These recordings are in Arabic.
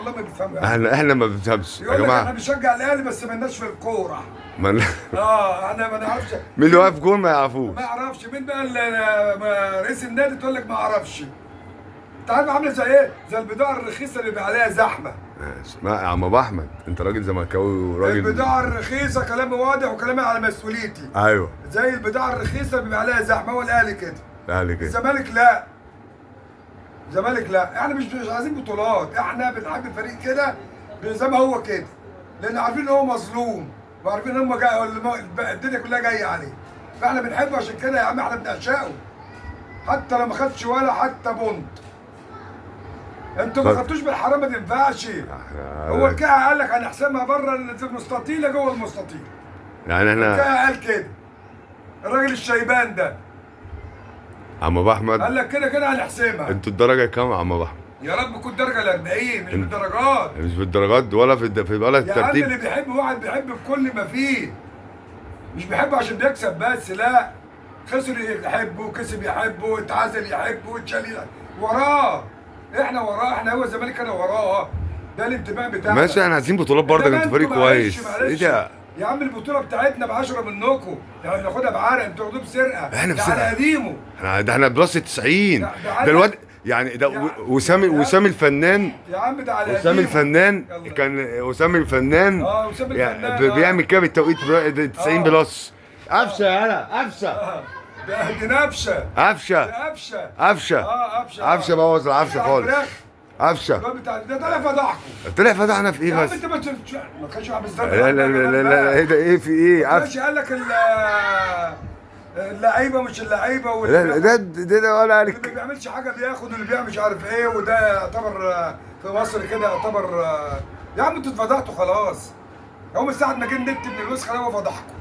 والله ما بيفهموا يعني. احنا ما بنفهمش يا يقول لك احنا جماعه. بنشجع الاهلي بس مالناش في الكوره. من... احنا ما نعرفش. مين اللي واقف جول ما يعرفوش. ما يعرفش مين بقى رئيس النادي تقول لك ما اعرفش. انت عارف عامله زي ايه؟ زي البضاعه الرخيصه اللي بيبقى عليها زحمه. ما يا عم ابو احمد، انت راجل زملكاوي وراجل. البضاعه الرخيصه كلامي واضح وكلامي على مسؤوليتي. ايوه. زي البضاعه الرخيصه اللي بيبقى عليها زحمه. هو الاهلي كده. الاهلي كده. الزمالك لا. الزمالك لا، احنا مش عايزين بطولات، احنا بنحب الفريق كده زي ما هو كده. لان عارفين ان هو مظلوم وعارفين ان هم الدنيا كلها جايه عليه. فاحنا بنحبه عشان كده يا عم، احنا بنعشقه. حتى لو ما خدش ولا حتى بونت. انتوا ما خدتوش بالحرام، ما تنفعش. هو الكاع قال لك هنحسمها بره المستطيل جوه المستطيل. يعني احنا الكاع قال كده. الراجل الشيبان ده عم ابو احمد قال لك كده كده هنحسمها. انتوا الدرجه كام يا عم ابو احمد؟ يا رب تكون درجه ال 40 مش بالدرجات. مش بالدرجات ولا في ولا يا عم الترتيب. اللي بيحب واحد بيحب بكل ما فيه. مش بيحبه عشان بيكسب بس، لا. خسر يحبه، كسب يحبه، اتعزل يحبه، اتشال وراه. احنا وراه، احنا هو الزمالك انا وراه. ده الانتماء بتاعنا. ماشي، احنا عايزين بطولات برضه، انتوا فريق كويس. ايه ده؟ يا عم البطوله بتاعتنا ب 10 منكم، يعني بناخدها بعرق، انتوا بتاخدوها بسرقه. احنا بسرقه على قديمه. احنا بلس 90. ده ده الواد يعني ده وسام الفنان. يا عم ده على وسام الفنان كان وسام الفنان. وسام الفنان بيعمل كده بالتوقيت 90 بلس. قفشه يالا قفشه. دي نفشه. قفشه. قفشه. قفشه. قفشه بوظ العفشه خالص. قفشه. ده طلع فضحكم. طلع فضحنا في ايه بس؟ انت ما كانش واحد بالظبط. لا لا لا لا، ايه ده؟ ايه في ايه؟ قفشه قال لك اللعيبه مش اللعيبه. لا ده ولا قال اللي ما بيعملش حاجه بياخد، واللي بيعمل مش عارف ايه، وده يعتبر في مصر كده يعتبر. يا عم انتوا اتفضحتوا خلاص. هو من ساعه ما جه النت من الوسخه هو فضحكم.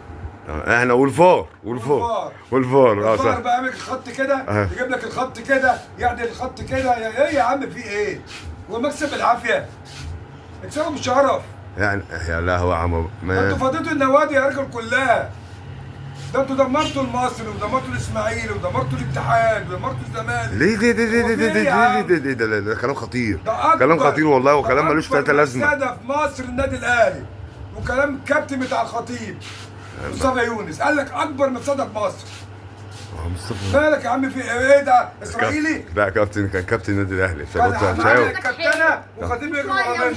احنا والفار الفار بقى يعمل الخط كده، يجيب لك الخط كده، يعدل الخط كده. ايه يا عم في ايه؟ هو مكسب بالعافيه. اكسبوا بالشرف. يعني يا لهوي يا عم. انتوا فضيتوا النوادي يا راجل كلها. ده انتوا دمرتوا المصري ودمرتوا الاسماعيلي ودمرتوا الاتحاد ودمرتوا الزمالك. ليه ده كلام خطير. كلام خطير والله، وكلام ملوش ثلاثة لازمة. ده في مصر النادي الاهلي. وكلام الكابتن بتاع الخطيب مصطفى يونس قال لك اكبر مفسده في مصر. مصطفى مالك يا عم في ايه؟ ده اسرائيلي؟ لا كابتن، كان كابتن النادي الاهلي. كان كابتنه وخطيب يجري ورا منه.